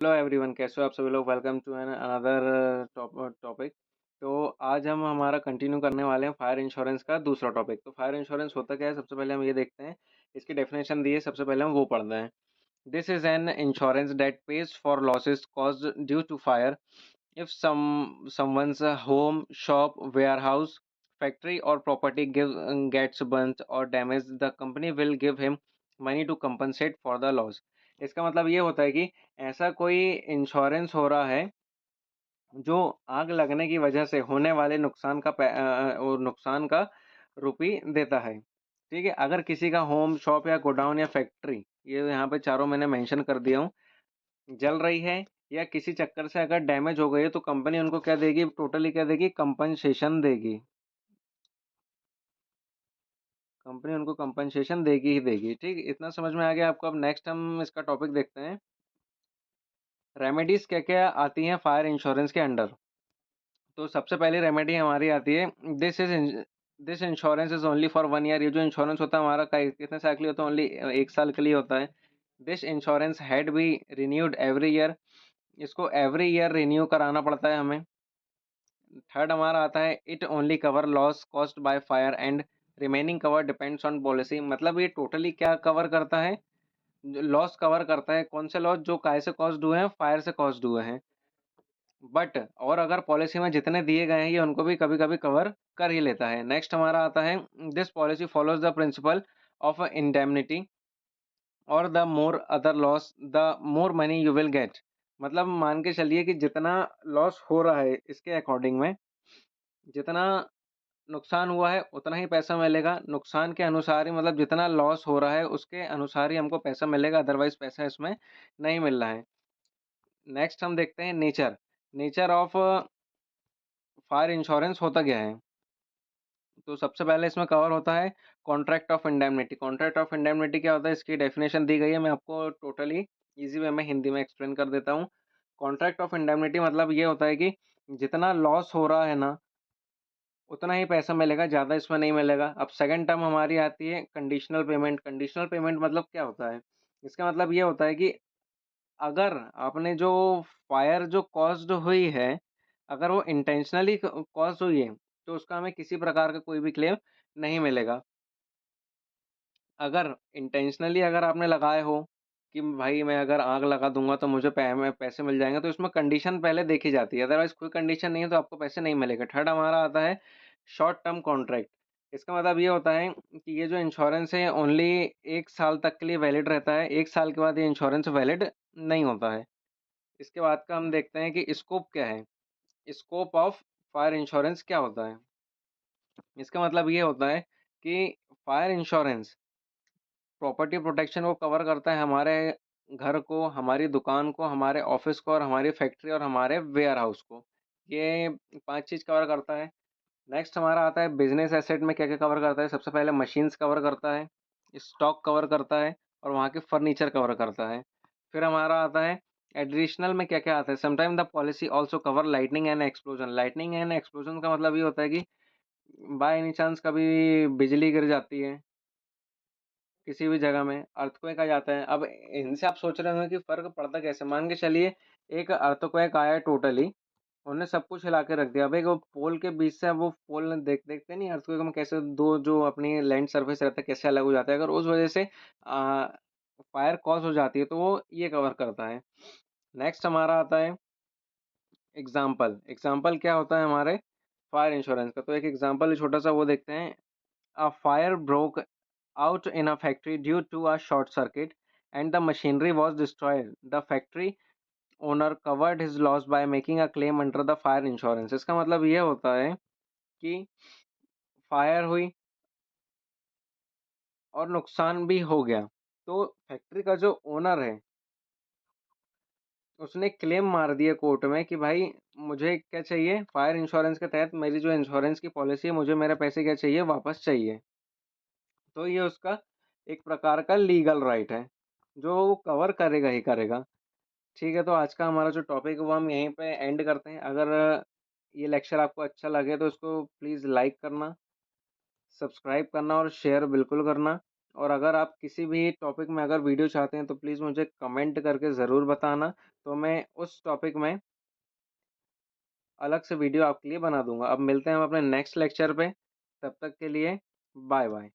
Hello everyone, कैसे हो आप सभी लोग। Welcome to an another topic. तो आज हम हमारा कंटिन्यू करने वाले हैं फायर इंश्योरेंस का दूसरा टॉपिक। तो फायर इंश्योरेंस होता क्या है, सबसे पहले हम ये देखते हैं। इसकी डेफिनेशन दी है, सबसे पहले हम वो पढ़ते हैं। This is an insurance that pays for losses caused due to fire if someone's home, shop, warehouse, factory or property gets burnt or damaged, the company will give him money to compensate for the loss। इसका मतलब ये होता है कि ऐसा कोई insurance हो रहा है जो आग लगने की वजह से होने वाले नुकसान का रुपी देता है। ठीक है, अगर किसी का होम, शॉप या गोडाउन या फैक्ट्री, ये यहाँ पे चारों मैंने मेंशन कर दिया हूँ, जल रही है या किसी चक्कर से अगर डैमेज हो गई है, तो कंपनी उनको क्या देगी, टोटली क्या देगी, कंपनसेशन देगी। कंपनी उनको कंपनसेशन देगी ही देगी। ठीक, इतना समझ में आ गया आपको। अब नेक्स्ट हम इसका टॉपिक देखते हैं। रेमेडीज क्या क्या आती हैं फायर इंश्योरेंस के अंडर। तो सबसे पहली रेमेडी हमारी आती है, this is this insurance is only for 1 year. ये जो इंश्योरेंस होता है हमारा कितने साल के लिए होता है, ओनली 1 साल के लिए होता है। This insurance had B renewed every year. इसको एवरी ईयर रिन्यू कराना पड़ता है हमें। थर्ड हमारा आता है, it only cover loss cost by fire and remaining cover depends on policy. मतलब ये टोटली क्या कवर करता है, लॉस कवर करता है। कौन से लॉस, जो काय से कॉज्ड हुए हैं, फायर से कॉज्ड हुए हैं। बट और अगर पॉलिसी में जितने दिए गए हैं ये उनको भी कभी कभी कवर कर ही लेता है। नेक्स्ट हमारा आता है, this policy follows the principle of indemnity और the more other loss the more money you will get. मतलब मान के चलिए कि जितना लॉस हो रहा है इसके अकॉर्डिंग में, जितना नुकसान हुआ है उतना ही पैसा मिलेगा। नुकसान के अनुसार ही, मतलब जितना लॉस हो रहा है उसके अनुसार ही हमको पैसा मिलेगा, अदरवाइज पैसा इसमें नहीं मिल रहा है। नेक्स्ट हम देखते हैं nature. Nature of fire insurance होता क्या है। तो सबसे पहले इसमें कवर होता है contract of indemnity. Contract of indemnity क्या होता है, इसकी डेफिनेशन दी गई है, मैं आपको टोटली इजी वे में हिंदी में एक्सप्लेन कर देता हूँ। कॉन्ट्रैक्ट ऑफ इंडेमनिटी मतलब ये होता है कि जितना लॉस हो रहा है ना, उतना ही पैसा मिलेगा, ज़्यादा इसमें नहीं मिलेगा। अब सेकंड टर्म हमारी आती है कंडीशनल पेमेंट। कंडीशनल पेमेंट मतलब क्या होता है, इसका मतलब ये होता है कि अगर आपने जो फायर जो कॉज्ड हुई है, अगर वो इंटेंशनली कॉज्ड हुई है, तो उसका हमें किसी प्रकार का कोई भी क्लेम नहीं मिलेगा। अगर इंटेंशनली अगर आपने लगाए हो कि भाई मैं अगर आग लगा दूंगा तो मुझे पैसे मिल जाएंगे, तो इसमें कंडीशन पहले देखी जाती है। अदरवाइज कोई कंडीशन नहीं है तो आपको पैसे नहीं मिलेगा। थर्ड हमारा आता है शॉर्ट टर्म कॉन्ट्रैक्ट। इसका मतलब ये होता है कि ये जो इंश्योरेंस है ओनली 1 साल तक के लिए वैलिड रहता है। 1 साल के बाद ये इंश्योरेंस वैलिड नहीं होता है। इसके बाद का हम देखते हैं कि स्कोप क्या है। स्कोप ऑफ फायर इंश्योरेंस क्या होता है। इसका मतलब ये होता है कि फायर इंश्योरेंस प्रॉपर्टी प्रोटेक्शन को कवर करता है, हमारे घर को, हमारी दुकान को, हमारे ऑफिस को और हमारी फैक्ट्री और हमारे वेयर हाउस को। ये 5 चीज़ कवर करता है। नेक्स्ट हमारा आता है बिजनेस एसेट में क्या क्या कवर करता है। सबसे पहले मशीन्स कवर करता है, स्टॉक कवर करता है और वहाँ के फर्नीचर कवर करता है। फिर हमारा आता है एडिशनल में क्या क्या आता है। Sometime the policy also cover lightning and explosion. Lightning and explosion का मतलब ये होता है कि बाय एनी चांस कभी बिजली गिर जाती है किसी भी जगह में, अर्थक्वेक आ जाता है। अब इनसे आप सोच रहे होंगे कि फर्क पड़ता कैसे। मान के चलिए एक अर्थक्वेक आया टोटली, उन्होंने सब कुछ हिला के रख दिया। अब एक वो पोल के बीच से, अब वो पोल देखते नहीं अर्थक्वेक में कैसे दो जो अपनी लैंड सरफेस रहता है कैसे अलग हो जाता है, अगर उस वजह से फायर कॉज हो जाती है तो वो ये कवर करता है। नेक्स्ट हमारा आता है एग्जाम्पल। एग्जाम्पल क्या होता है हमारे फायर इंश्योरेंस का, तो एक एग्जाम्पल छोटा सा वो देखते हैं। A fire broke out in a factory due to a short circuit and the machinery was destroyed. The factory owner covered his loss by making a claim under the fire insurance। इसका मतलब ये होता है कि fire हुई और नुकसान भी हो गया, तो फैक्ट्री का जो ओनर है उसने क्लेम मार दिया कोर्ट में कि भाई मुझे क्या चाहिए, फायर इंश्योरेंस के तहत मेरी जो इंश्योरेंस की पॉलिसी है, मुझे मेरे पैसे क्या चाहिए, वापस चाहिए। तो ये उसका एक प्रकार का लीगल राइट है जो वो कवर करेगा ही करेगा। ठीक है, तो आज का हमारा जो टॉपिक है वो हम यहीं पे एंड करते हैं। अगर ये लेक्चर आपको अच्छा लगे तो इसको प्लीज़ लाइक करना, सब्सक्राइब करना और शेयर बिल्कुल करना। और अगर आप किसी भी टॉपिक में अगर वीडियो चाहते हैं तो प्लीज़ मुझे कमेंट करके ज़रूर बताना, तो मैं उस टॉपिक में अलग से वीडियो आपके लिए बना दूँगा। अब मिलते हैं हम अपने नेक्स्ट लेक्चर पे, तब तक के लिए बाय बाय।